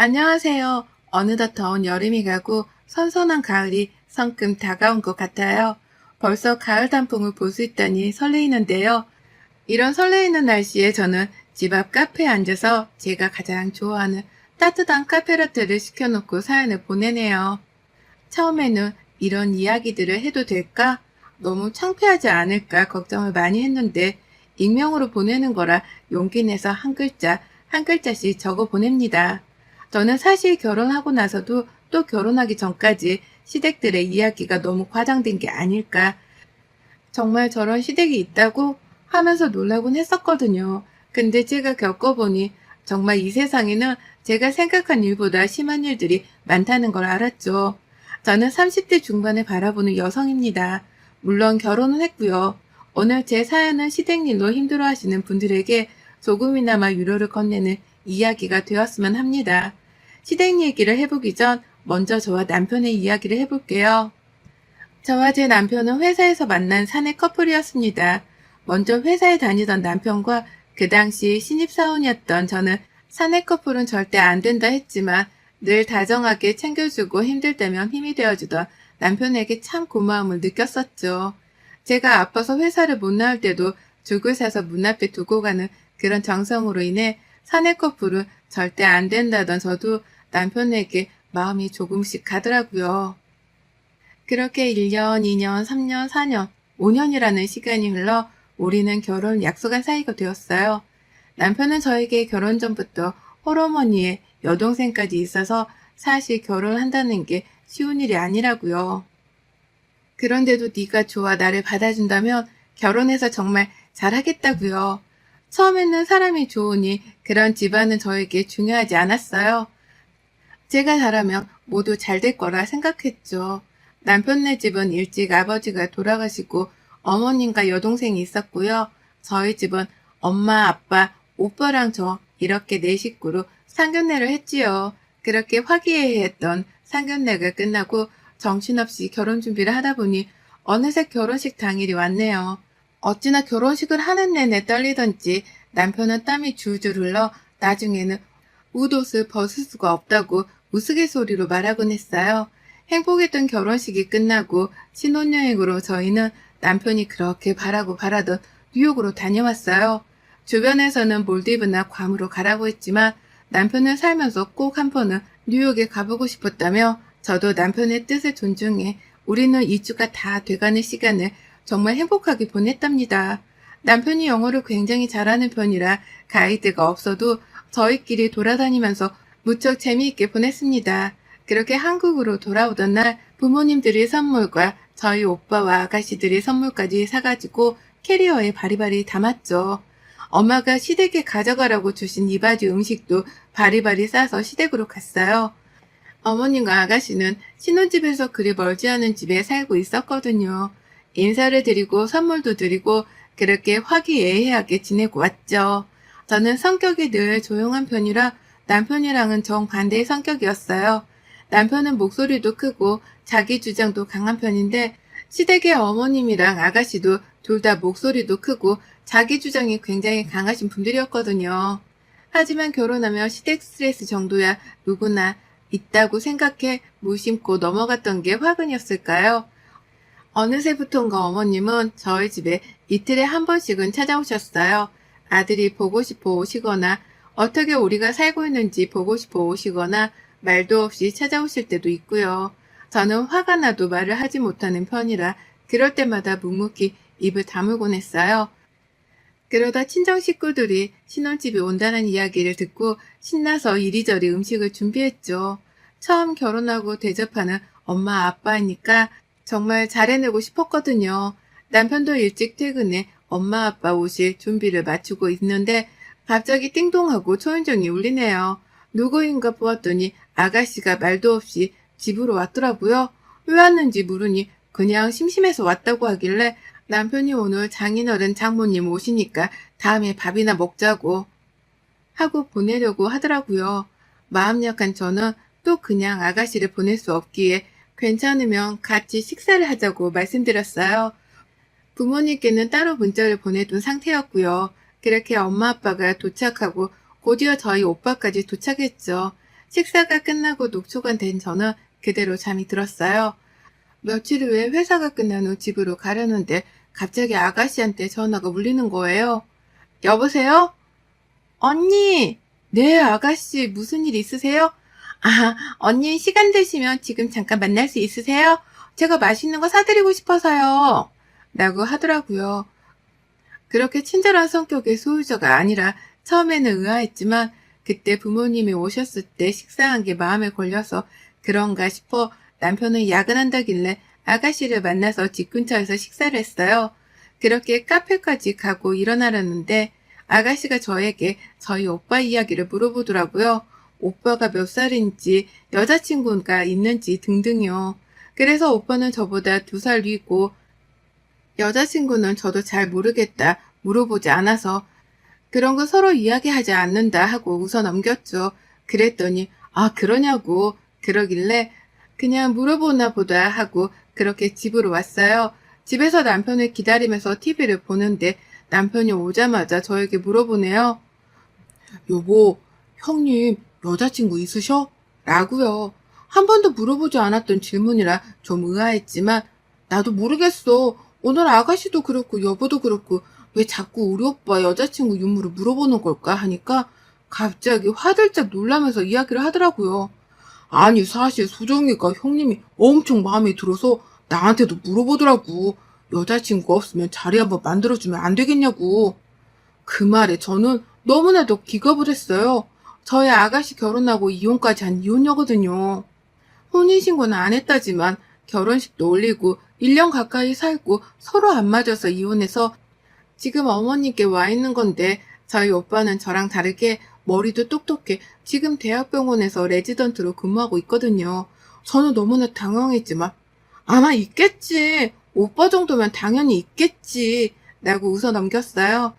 안녕하세요. 어느덧 더운 여름이 가고 선선한 가을이 성큼 다가온 것 같아요. 벌써 가을 단풍을 볼 수 있다니 설레이는데요. 이런 설레이는 날씨에 저는 집 앞 카페에 앉아서 제가 가장 좋아하는 따뜻한 카페라떼를 시켜놓고 사연을 보내네요. 처음에는 이런 이야기들을 해도 될까? 너무 창피하지 않을까 걱정을 많이 했는데 익명으로 보내는 거라 용기 내서 한 글자, 한 글자씩 적어 보냅니다. 저는 사실 결혼하고 나서도 또 결혼하기 전까지 시댁들의 이야기가 너무 과장된 게 아닐까. 정말 저런 시댁이 있다고 하면서 놀라곤 했었거든요. 근데 제가 겪어보니 정말 이 세상에는 제가 생각한 일보다 심한 일들이 많다는 걸 알았죠. 저는 30대 중반을 바라보는 여성입니다. 물론 결혼은 했고요. 오늘 제 사연은 시댁 일로 힘들어하시는 분들에게 조금이나마 위로를 건네는 이야기가 되었으면 합니다. 시댁 얘기를 해보기 전 먼저 저와 남편의 이야기를 해볼게요. 저와 제 남편은 회사에서 만난 사내 커플이었습니다. 먼저 회사에 다니던 남편과 그 당시 신입사원이었던 저는 사내 커플은 절대 안 된다 했지만 늘 다정하게 챙겨주고 힘들 때면 힘이 되어주던 남편에게 참 고마움을 느꼈었죠. 제가 아파서 회사를 못 나올 때도 죽을 사서 문 앞에 두고 가는 그런 정성으로 인해 사내 커플은 절대 안 된다던 저도 남편에게 마음이 조금씩 가더라고요. 그렇게 1년, 2년, 3년, 4년, 5년이라는 시간이 흘러 우리는 결혼 약속한 사이가 되었어요. 남편은 저에게 결혼 전부터 홀어머니의 여동생까지 있어서 사실 결혼한다는 게 쉬운 일이 아니라고요. 그런데도 네가 좋아 나를 받아준다면 결혼해서 정말 잘하겠다고요. 처음에는 사람이 좋으니 그런 집안은 저에게 중요하지 않았어요. 제가 잘하면 모두 잘 될 거라 생각했죠. 남편네 집은 일찍 아버지가 돌아가시고 어머님과 여동생이 있었고요. 저희 집은 엄마, 아빠, 오빠랑 저 이렇게 네 식구로 상견례를 했지요. 그렇게 화기애애했던 상견례가 끝나고 정신없이 결혼 준비를 하다 보니 어느새 결혼식 당일이 왔네요. 어찌나 결혼식을 하는 내내 떨리던지 남편은 땀이 줄줄 흘러 나중에는 웃옷을 벗을 수가 없다고 우스갯소리로 말하곤 했어요. 행복했던 결혼식이 끝나고 신혼여행으로 저희는 남편이 그렇게 바라고 바라던 뉴욕으로 다녀왔어요. 주변에서는 몰디브나 괌으로 가라고 했지만 남편은 살면서 꼭 한 번은 뉴욕에 가보고 싶었다며 저도 남편의 뜻을 존중해 우리는 2주가 다 돼가는 시간을 정말 행복하게 보냈답니다. 남편이 영어를 굉장히 잘하는 편이라 가이드가 없어도 저희끼리 돌아다니면서 무척 재미있게 보냈습니다. 그렇게 한국으로 돌아오던 날 부모님들의 선물과 저희 오빠와 아가씨들의 선물까지 사가지고 캐리어에 바리바리 담았죠. 엄마가 시댁에 가져가라고 주신 이바지 음식도 바리바리 싸서 시댁으로 갔어요. 어머님과 아가씨는 신혼집에서 그리 멀지 않은 집에 살고 있었거든요. 인사를 드리고 선물도 드리고 그렇게 화기애애하게 지내고 왔죠. 저는 성격이 늘 조용한 편이라 남편이랑은 정반대의 성격이었어요. 남편은 목소리도 크고 자기 주장도 강한 편인데 시댁의 어머님이랑 아가씨도 둘 다 목소리도 크고 자기 주장이 굉장히 강하신 분들이었거든요. 하지만 결혼하면 시댁 스트레스 정도야 누구나 있다고 생각해 무심코 넘어갔던 게 화근이었을까요? 어느새부턴가 어머님은 저희 집에 이틀에 한 번씩은 찾아오셨어요. 아들이 보고 싶어 오시거나 어떻게 우리가 살고 있는지 보고 싶어 오시거나 말도 없이 찾아오실 때도 있고요. 저는 화가 나도 말을 하지 못하는 편이라 그럴 때마다 묵묵히 입을 다물곤 했어요. 그러다 친정 식구들이 신혼집에 온다는 이야기를 듣고 신나서 이리저리 음식을 준비했죠. 처음 결혼하고 대접하는 엄마 아빠니까 정말 잘해내고 싶었거든요. 남편도 일찍 퇴근해 엄마 아빠 오실 준비를 마치고 있는데 갑자기 띵동하고 초인종이 울리네요. 누구인가 보았더니 아가씨가 말도 없이 집으로 왔더라고요. 왜 왔는지 물으니 그냥 심심해서 왔다고 하길래 남편이 오늘 장인어른 장모님 오시니까 다음에 밥이나 먹자고 하고 보내려고 하더라고요. 마음 약한 저는 또 그냥 아가씨를 보낼 수 없기에 괜찮으면 같이 식사를 하자고 말씀드렸어요. 부모님께는 따로 문자를 보내둔 상태였고요. 그렇게 엄마 아빠가 도착하고 곧이어 저희 오빠까지 도착했죠. 식사가 끝나고 녹초가 된 저는 그대로 잠이 들었어요. 며칠 후에 회사가 끝난 후 집으로 가려는데 갑자기 아가씨한테 전화가 울리는 거예요. 여보세요? 언니! 네, 아가씨, 무슨 일 있으세요? 아, 언니 시간 되시면 지금 잠깐 만날 수 있으세요? 제가 맛있는 거 사드리고 싶어서요. 라고 하더라고요. 그렇게 친절한 성격의 소유자가 아니라 처음에는 의아했지만 그때 부모님이 오셨을 때 식사한 게 마음에 걸려서 그런가 싶어 남편은 야근한다길래 아가씨를 만나서 집 근처에서 식사를 했어요. 그렇게 카페까지 가고 일어나려는데 아가씨가 저에게 저희 오빠 이야기를 물어보더라고요. 오빠가 몇 살인지, 여자친구가 있는지 등등요. 그래서 오빠는 저보다 2살 위고 여자친구는 저도 잘 모르겠다 물어보지 않아서 그런 거 서로 이야기하지 않는다 하고 웃어 넘겼죠. 그랬더니 아 그러냐고 그러길래 그냥 물어보나 보다 하고 그렇게 집으로 왔어요. 집에서 남편을 기다리면서 TV를 보는데 남편이 오자마자 저에게 물어보네요. 여보, 형님 여자친구 있으셔? 라고요. 한 번도 물어보지 않았던 질문이라 좀 의아했지만 나도 모르겠어. 오늘 아가씨도 그렇고 여보도 그렇고 왜 자꾸 우리 오빠 여자친구 유무를 물어보는 걸까 하니까 갑자기 화들짝 놀라면서 이야기를 하더라고요. 아니 사실 소정이가 형님이 엄청 마음에 들어서 나한테도 물어보더라고. 여자친구 없으면 자리 한번 만들어주면 안 되겠냐고. 그 말에 저는 너무나도 기겁을 했어요. 저희 아가씨 결혼하고 이혼까지 한 이혼녀거든요. 혼인신고는 안 했다지만 결혼식도 올리고 1년 가까이 살고 서로 안 맞아서 이혼해서 지금 어머님께 와 있는 건데 저희 오빠는 저랑 다르게 머리도 똑똑해 지금 대학병원에서 레지던트로 근무하고 있거든요. 저는 너무나 당황했지만 아마 있겠지. 오빠 정도면 당연히 있겠지. 라고 웃어 넘겼어요.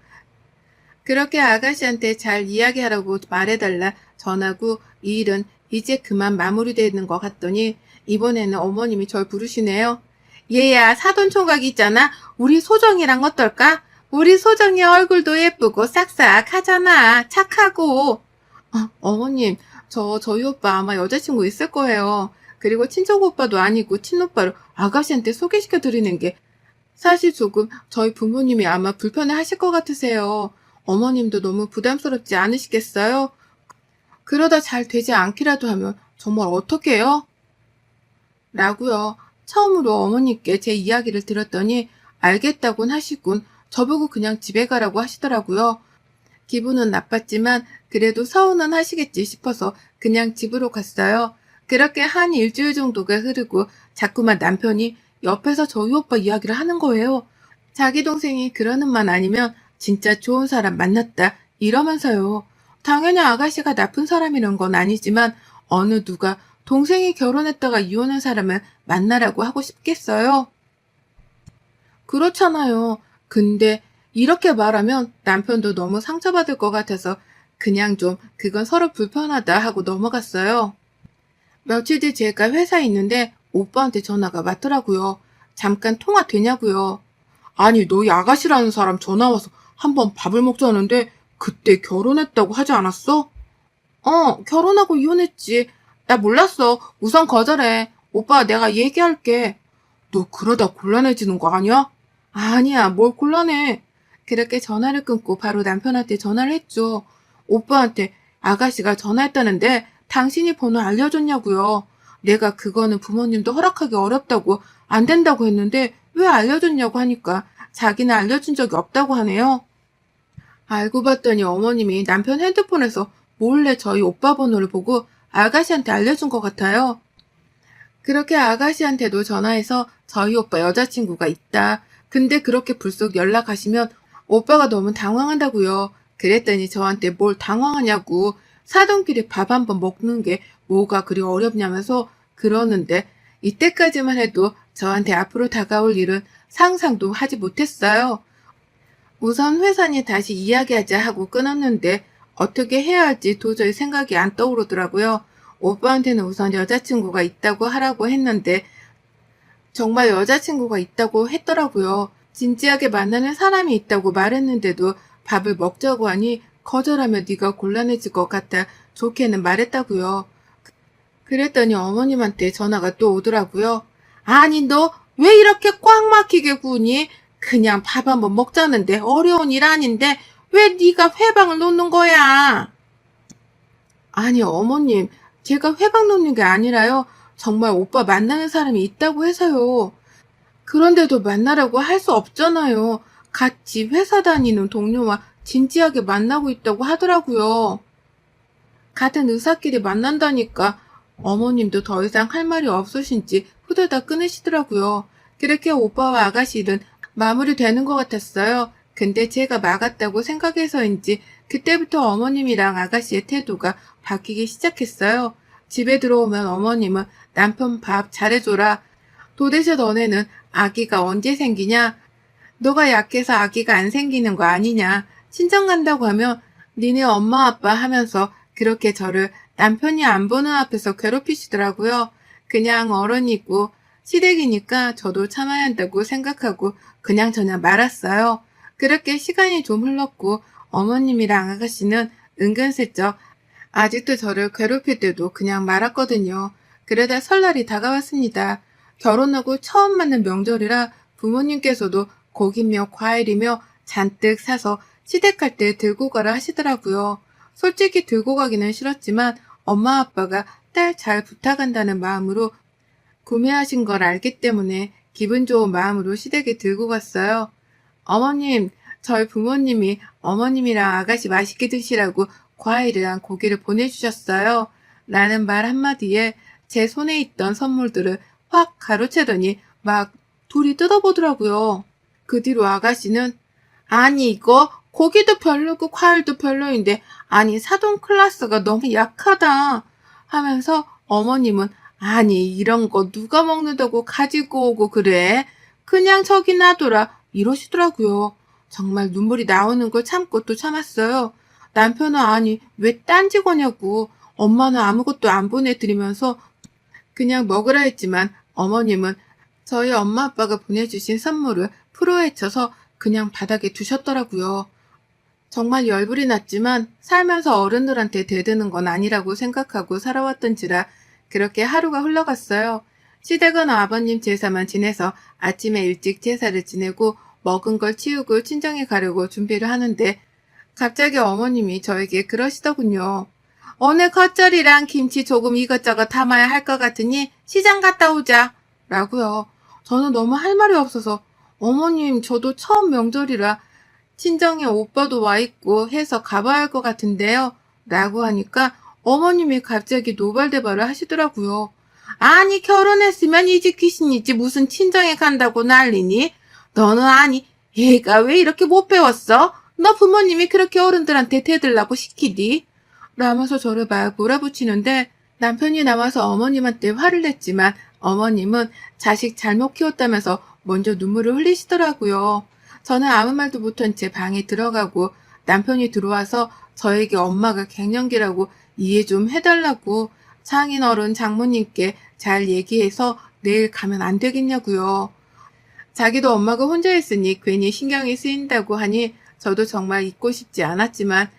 그렇게 아가씨한테 잘 이야기하라고 말해달라 전하고 이 일은 이제 그만 마무리되는 것 같더니 이번에는 어머님이 절 부르시네요. 얘야 사돈총각 있잖아. 우리 소정이랑 어떨까? 우리 소정이 얼굴도 예쁘고 싹싹하잖아. 착하고. 어머님 저희 오빠 아마 여자친구 있을 거예요. 그리고 친척 오빠도 아니고 친오빠를 아가씨한테 소개시켜 드리는 게 사실 조금 저희 부모님이 아마 불편해 하실 것 같으세요. 어머님도 너무 부담스럽지 않으시겠어요? 그러다 잘 되지 않기라도 하면 정말 어떡해요? 라고요. 처음으로 어머니께 제 이야기를 들었더니 알겠다곤 하시군 저보고 그냥 집에 가라고 하시더라고요. 기분은 나빴지만 그래도 서운은 하시겠지 싶어서 그냥 집으로 갔어요. 그렇게 한 일주일 정도가 흐르고 자꾸만 남편이 옆에서 저희 오빠 이야기를 하는 거예요. 자기 동생이 그러는 만 아니면 진짜 좋은 사람 만났다 이러면서요. 당연히 아가씨가 나쁜 사람이란 건 아니지만 어느 누가 동생이 결혼했다가 이혼한 사람을 만나라고 하고 싶겠어요? 그렇잖아요. 근데 이렇게 말하면 남편도 너무 상처받을 것 같아서 그냥 좀 그건 서로 불편하다 하고 넘어갔어요. 며칠 뒤 제가 회사에 있는데 오빠한테 전화가 왔더라고요. 잠깐 통화 되냐고요. 아니 너희 아가씨라는 사람 전화 와서 한번 밥을 먹자는데 그때 결혼했다고 하지 않았어? 결혼하고 이혼했지. 나 몰랐어. 우선 거절해. 오빠 내가 얘기할게. 너 그러다 곤란해지는 거 아니야? 아니야, 뭘 곤란해. 그렇게 전화를 끊고 바로 남편한테 전화를 했죠. 오빠한테 아가씨가 전화했다는데 당신이 번호 알려줬냐고요. 내가 그거는 부모님도 허락하기 어렵다고 안 된다고 했는데 왜 알려줬냐고 하니까 자기는 알려준 적이 없다고 하네요. 알고 봤더니 어머님이 남편 핸드폰에서 몰래 저희 오빠 번호를 보고 아가씨한테 알려준 것 같아요. 그렇게 아가씨한테도 전화해서 저희 오빠 여자친구가 있다. 근데 그렇게 불쑥 연락하시면 오빠가 너무 당황한다고요. 그랬더니 저한테 뭘 당황하냐고 사돈끼리 밥 한 번 먹는 게 뭐가 그리 어렵냐면서 그러는데 이때까지만 해도 저한테 앞으로 다가올 일은 상상도 하지 못했어요. 우선 회사니 다시 이야기하자 하고 끊었는데 어떻게 해야 할지 도저히 생각이 안 떠오르더라고요. 오빠한테는 우선 여자친구가 있다고 하라고 했는데 정말 여자친구가 있다고 했더라고요. 진지하게 만나는 사람이 있다고 말했는데도 밥을 먹자고 하니 거절하면 네가 곤란해질 것 같아 좋게는 말했다고요. 그랬더니 어머님한테 전화가 또 오더라고요. 아니, 너 왜 이렇게 꽉 막히게 구니? 그냥 밥 한번 먹자는데 어려운 일 아닌데 왜 네가 회방을 놓는 거야? 아니, 어머님, 제가 회방 놓는 게 아니라요. 정말 오빠 만나는 사람이 있다고 해서요. 그런데도 만나라고 할 수 없잖아요. 같이 회사 다니는 동료와 진지하게 만나고 있다고 하더라고요. 같은 의사끼리 만난다니까 어머님도 더 이상 할 말이 없으신지 후다닥 끊으시더라고요. 그렇게 오빠와 아가씨는 마무리되는 것 같았어요. 근데 제가 막았다고 생각해서인지 그때부터 어머님이랑 아가씨의 태도가 바뀌기 시작했어요. 집에 들어오면 어머님은 남편 밥 잘해줘라. 도대체 너네는 아기가 언제 생기냐? 너가 약해서 아기가 안 생기는 거 아니냐? 친정 간다고 하면 니네 엄마 아빠 하면서 그렇게 저를 남편이 안 보는 앞에서 괴롭히시더라고요. 그냥 어른이고 시댁이니까 저도 참아야 한다고 생각하고 그냥 말았어요. 그렇게 시간이 좀 흘렀고 어머님이랑 아가씨는 은근슬쩍 아직도 저를 괴롭힐 때도 그냥 말았거든요. 그러다 설날이 다가왔습니다. 결혼하고 처음 맞는 명절이라 부모님께서도 고기며 과일이며 잔뜩 사서 시댁 갈 때 들고 가라 하시더라고요. 솔직히 들고 가기는 싫었지만 엄마 아빠가 딸 잘 부탁한다는 마음으로 구매하신 걸 알기 때문에 기분 좋은 마음으로 시댁에 들고 갔어요. 어머님, 저희 부모님이 어머님이랑 아가씨 맛있게 드시라고 과일이랑 고기를 보내주셨어요. 라는 말 한마디에 제 손에 있던 선물들을 확 가로채더니 막 둘이 뜯어보더라고요. 그 뒤로 아가씨는 아니 이거 고기도 별로고 과일도 별로인데 아니 사돈 클라스가 너무 약하다 하면서 어머님은 아니 이런 거 누가 먹는다고 가지고 오고 그래? 그냥 저기 놔둬라 이러시더라고요. 정말 눈물이 나오는 걸 참고 또 참았어요. 남편은 아니 왜 딴지 거냐고 엄마는 아무것도 안 보내드리면서 그냥 먹으라 했지만 어머님은 저희 엄마 아빠가 보내주신 선물을 풀어헤쳐서 그냥 바닥에 두셨더라고요. 정말 열불이 났지만 살면서 어른들한테 대드는 건 아니라고 생각하고 살아왔던지라 그렇게 하루가 흘러갔어요. 시댁은 아버님 제사만 지내서 아침에 일찍 제사를 지내고 먹은 걸 치우고 친정에 가려고 준비를 하는데 갑자기 어머님이 저에게 그러시더군요. 오늘 겉절이랑 김치 조금 이것저것 담아야 할 것 같으니 시장 갔다 오자. 라고요. 저는 너무 할 말이 없어서 어머님 저도 처음 명절이라 친정에 오빠도 와 있고 해서 가봐야 할 것 같은데요. 라고 하니까 어머님이 갑자기 노발대발을 하시더라고요. 아니 결혼했으면 이 집 귀신이지 무슨 친정에 간다고 난리니? 너는 아니 얘가 왜 이렇게 못 배웠어? 너 부모님이 그렇게 어른들한테 대들라고 시키디? 라면서 저를 막 몰아붙이는데 남편이 나와서 어머님한테 화를 냈지만 어머님은 자식 잘못 키웠다면서 먼저 눈물을 흘리시더라고요. 저는 아무 말도 못한 채 방에 들어가고 남편이 들어와서 저에게 엄마가 갱년기라고 이해 좀 해달라고 장인어른 장모님께 잘 얘기해서 내일 가면 안 되겠냐고요. 자기도 엄마가 혼자 있으니 괜히 신경이 쓰인다고 하니 저도 정말 잊고 싶지 않았지만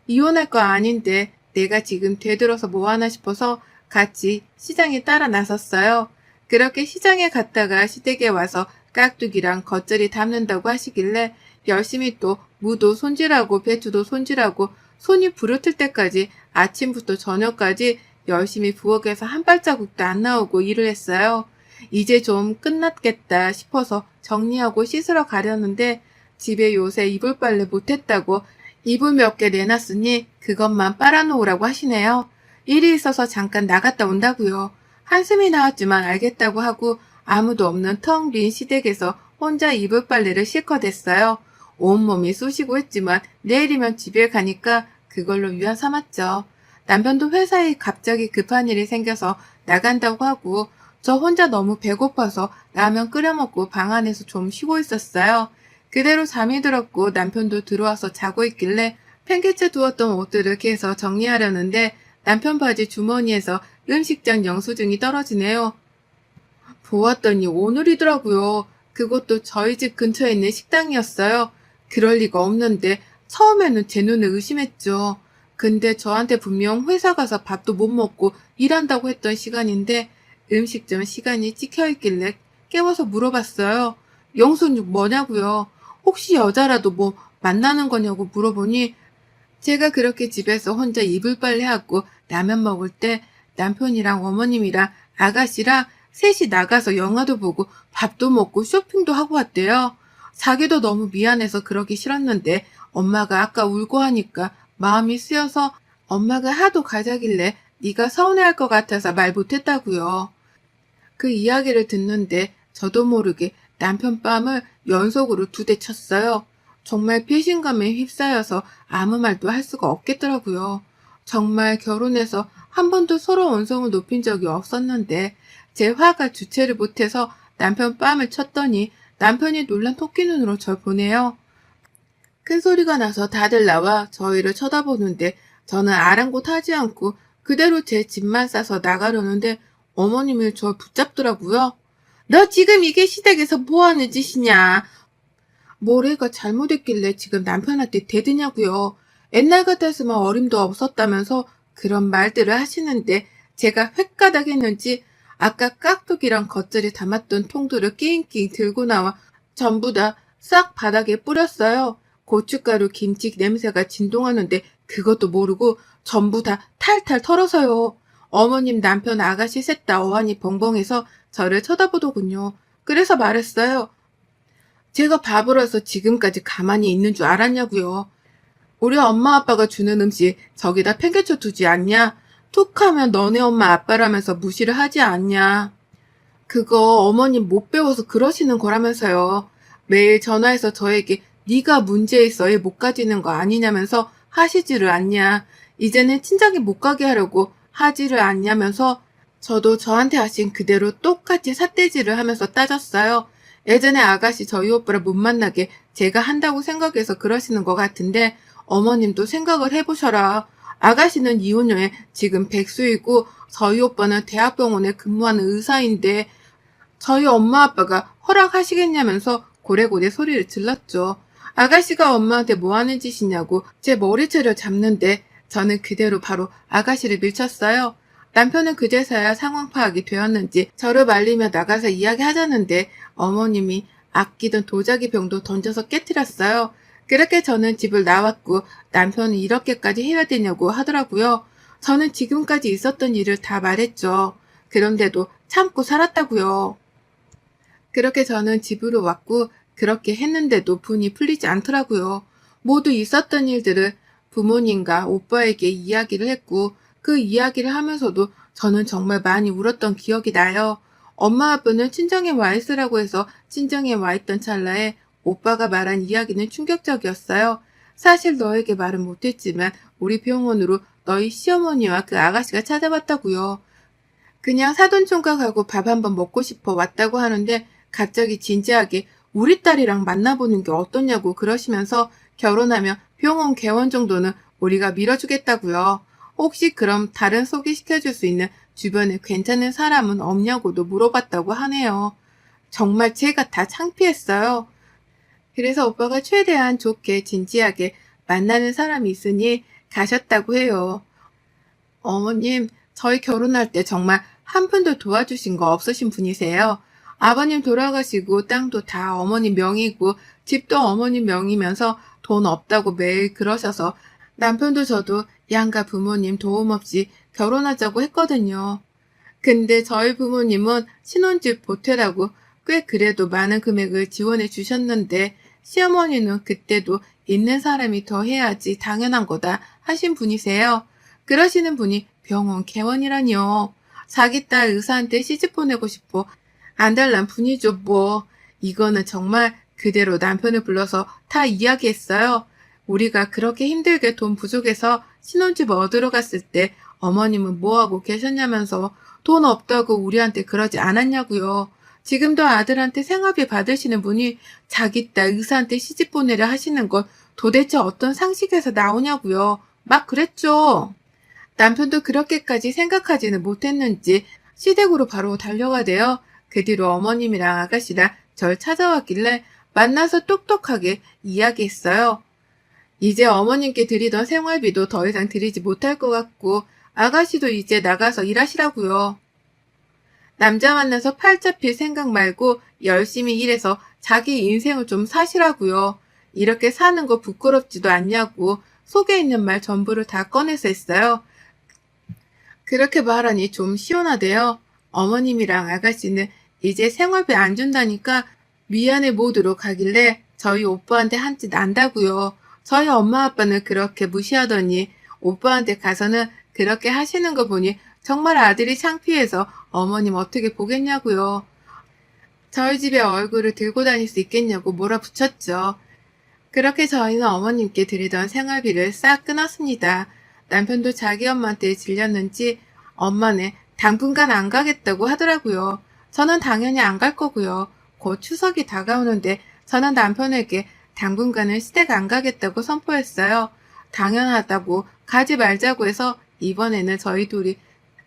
이혼할 거 아닌데 내가 지금 되들어서 뭐하나 싶어서 같이 시장에 따라 나섰어요. 그렇게 시장에 갔다가 시댁에 와서 깍두기랑 겉절이 담는다고 하시길래 열심히 또 무도 손질하고 배추도 손질하고 손이 부르틀 때까지 아침부터 저녁까지 열심히 부엌에서 한 발자국도 안 나오고 일을 했어요. 이제 좀 끝났겠다 싶어서 정리하고 씻으러 가려는데 집에 요새 이불 빨래 못했다고 이불 몇 개 내놨으니 그것만 빨아놓으라고 하시네요. 일이 있어서 잠깐 나갔다 온다고요. 한숨이 나왔지만 알겠다고 하고 아무도 없는 텅 빈 시댁에서 혼자 이불 빨래를 실컷 했어요. 온몸이 쑤시고 했지만 내일이면 집에 가니까 그걸로 위안 삼았죠. 남편도 회사에 갑자기 급한 일이 생겨서 나간다고 하고 저 혼자 너무 배고파서 라면 끓여 먹고 방 안에서 좀 쉬고 있었어요. 그대로 잠이 들었고 남편도 들어와서 자고 있길래 팽개쳐 두었던 옷들을 개서 정리하려는데 남편 바지 주머니에서 음식장 영수증이 떨어지네요. 보았더니 오늘이더라고요. 그것도 저희 집 근처에 있는 식당이었어요. 그럴 리가 없는데 처음에는 제 눈을 의심했죠. 근데 저한테 분명 회사 가서 밥도 못 먹고 일한다고 했던 시간인데 음식점 시간이 찍혀 있길래 깨워서 물어봤어요. 영수증 뭐냐고요? 혹시 여자라도 뭐 만나는 거냐고 물어보니 제가 그렇게 집에서 혼자 이불 빨래하고 라면 먹을 때 남편이랑 어머님이랑 아가씨랑 셋이 나가서 영화도 보고 밥도 먹고 쇼핑도 하고 왔대요. 자기도 너무 미안해서 그러기 싫었는데 엄마가 아까 울고 하니까 마음이 쓰여서 엄마가 하도 가자길래 네가 서운해할 것 같아서 말 못했다고요. 그 이야기를 듣는데 저도 모르게 남편 뺨을 연속으로 2대 쳤어요. 정말 배신감에 휩싸여서 아무 말도 할 수가 없겠더라고요. 정말 결혼해서 한 번도 서로 언성을 높인 적이 없었는데 제 화가 주체를 못해서 남편 뺨을 쳤더니 남편이 놀란 토끼 눈으로 절 보네요. 큰 소리가 나서 다들 나와 저희를 쳐다보는데 저는 아랑곳하지 않고 그대로 제 짐만 싸서 나가려는데 어머님이 저 붙잡더라고요. 너 지금 이게 시댁에서 뭐하는 짓이냐? 뭐래가 잘못했길래 지금 남편한테 대드냐고요. 옛날 같았으면 어림도 없었다면서 그런 말들을 하시는데 제가 횟가닥했는지 아까 깍두기랑 겉절이 담았던 통들을 끼잉끼잉 들고 나와 전부 다 싹 바닥에 뿌렸어요. 고춧가루 김치 냄새가 진동하는데 그것도 모르고 전부 다 탈탈 털어서요. 어머님 남편 아가씨 셋 다 어안이 벙벙해서 저를 쳐다보더군요. 그래서 말했어요. 제가 바보라서 지금까지 가만히 있는 줄 알았냐고요. 우리 엄마 아빠가 주는 음식 저기다 팽개쳐 두지 않냐? 툭하면 너네 엄마 아빠라면서 무시를 하지 않냐? 그거 어머님 못 배워서 그러시는 거라면서요. 매일 전화해서 저에게 네가 문제 있어 못 가지는 거 아니냐면서 하시지를 않냐. 이제는 친정에 못 가게 하려고 하지를 않냐면서 저도 저한테 하신 그대로 똑같이 삿대질을 하면서 따졌어요. 예전에 아가씨 저희 오빠를 못 만나게 제가 한다고 생각해서 그러시는 것 같은데 어머님도 생각을 해보셔라. 아가씨는 이혼 후에 지금 백수이고 저희 오빠는 대학병원에 근무하는 의사인데 저희 엄마 아빠가 허락하시겠냐면서 고래고래 소리를 질렀죠. 아가씨가 엄마한테 뭐 하는 짓이냐고 제 머리채를 잡는데 저는 그대로 바로 아가씨를 밀쳤어요. 남편은 그제서야 상황 파악이 되었는지 저를 말리며 나가서 이야기하자는데 어머님이 아끼던 도자기 병도 던져서 깨뜨렸어요. 그렇게 저는 집을 나왔고 남편은 이렇게까지 해야 되냐고 하더라고요. 저는 지금까지 있었던 일을 다 말했죠. 그런데도 참고 살았다고요. 그렇게 저는 집으로 왔고 그렇게 했는데도 분이 풀리지 않더라고요. 모두 있었던 일들을 부모님과 오빠에게 이야기를 했고 그 이야기를 하면서도 저는 정말 많이 울었던 기억이 나요. 엄마 아빠는 친정에 와 있으라고 해서 친정에 와 있던 찰나에 오빠가 말한 이야기는 충격적이었어요. 사실 너에게 말은 못했지만 우리 병원으로 너희 시어머니와 그 아가씨가 찾아왔다고요. 그냥 사돈총각하고 밥 한번 먹고 싶어 왔다고 하는데 갑자기 진지하게 우리 딸이랑 만나보는 게 어떠냐고 그러시면서 결혼하면 병원 개원 정도는 우리가 밀어주겠다고요. 혹시 그럼 다른 소개시켜줄 수 있는 주변에 괜찮은 사람은 없냐고도 물어봤다고 하네요. 정말 제가 다 창피했어요. 그래서 오빠가 최대한 좋게 진지하게 만나는 사람이 있으니 가셨다고 해요. 어머님, 저희 결혼할 때 정말 한 푼도 도와주신 거 없으신 분이세요. 아버님 돌아가시고 땅도 다 어머님 명의고 집도 어머님 명의면서 돈 없다고 매일 그러셔서 남편도 저도 양가 부모님 도움 없이 결혼하자고 했거든요. 근데 저희 부모님은 신혼집 보태라고 꽤 그래도 많은 금액을 지원해 주셨는데 시어머니는 그때도 있는 사람이 더 해야지 당연한 거다 하신 분이세요. 그러시는 분이 병원 개원이라니요. 자기 딸 의사한테 시집 보내고 싶어 안달난 분이죠 뭐. 이거는 정말 그대로 남편을 불러서 다 이야기했어요. 우리가 그렇게 힘들게 돈 부족해서 신혼집 얻으러 갔을 때 어머님은 뭐하고 계셨냐면서 돈 없다고 우리한테 그러지 않았냐고요. 지금도 아들한테 생활비 받으시는 분이 자기 딸 의사한테 시집 보내려 하시는 건 도대체 어떤 상식에서 나오냐고요. 막 그랬죠. 남편도 그렇게까지 생각하지는 못했는지 시댁으로 바로 달려가대요. 그 뒤로 어머님이랑 아가씨랑 절 찾아왔길래 만나서 똑똑하게 이야기했어요. 이제 어머님께 드리던 생활비도 더 이상 드리지 못할 것 같고 아가씨도 이제 나가서 일하시라고요. 남자 만나서 팔 잡힐 생각 말고 열심히 일해서 자기 인생을 좀 사시라고요. 이렇게 사는 거 부끄럽지도 않냐고 속에 있는 말 전부를 다 꺼내서 했어요. 그렇게 말하니 좀 시원하대요. 어머님이랑 아가씨는 이제 생활비 안 준다니까 미안해 모드로 가길래 저희 오빠한테 한 짓 안다고요. 저희 엄마 아빠는 그렇게 무시하더니 오빠한테 가서는 그렇게 하시는 거 보니 정말 아들이 창피해서 어머님 어떻게 보겠냐고요. 저희 집에 얼굴을 들고 다닐 수 있겠냐고 몰아붙였죠. 그렇게 저희는 어머님께 드리던 생활비를 싹 끊었습니다. 남편도 자기 엄마한테 질렸는지 엄마는 당분간 안 가겠다고 하더라고요. 저는 당연히 안 갈 거고요. 곧 추석이 다가오는데 저는 남편에게 당분간은 시댁 안 가겠다고 선포했어요. 당연하다고 가지 말자고 해서 이번에는 저희 둘이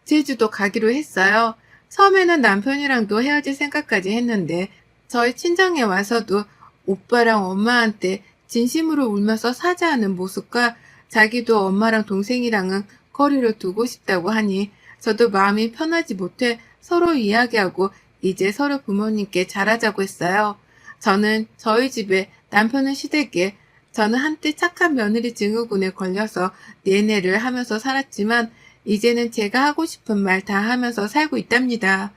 제주도 가기로 했어요. 처음에는 남편이랑도 헤어질 생각까지 했는데 저희 친정에 와서도 오빠랑 엄마한테 진심으로 울면서 사죄하는 모습과 자기도 엄마랑 동생이랑은 거리를 두고 싶다고 하니 저도 마음이 편하지 못해 서로 이야기하고 이제 서로 부모님께 잘하자고 했어요. 저는 저희 집에 남편은 시댁에 저는 한때 착한 며느리 증후군에 걸려서 내내를 하면서 살았지만 이제는 제가 하고 싶은 말 다 하면서 살고 있답니다.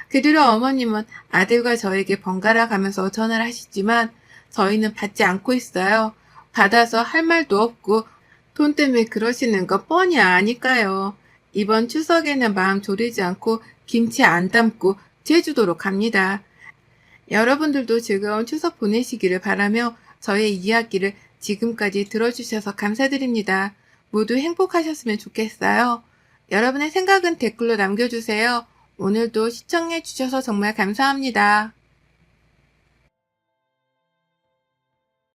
그 뒤로 어머님은 아들과 저에게 번갈아 가면서 전화를 하시지만 저희는 받지 않고 있어요. 받아서 할 말도 없고 돈 때문에 그러시는 거 뻔히 아니까요. 이번 추석에는 마음 졸이지 않고 김치 안 담고 제주도로 갑니다. 여러분들도 즐거운 추석 보내시기를 바라며 저의 이야기를 지금까지 들어주셔서 감사드립니다. 모두 행복하셨으면 좋겠어요. 여러분의 생각은 댓글로 남겨주세요. 오늘도 시청해주셔서 정말 감사합니다.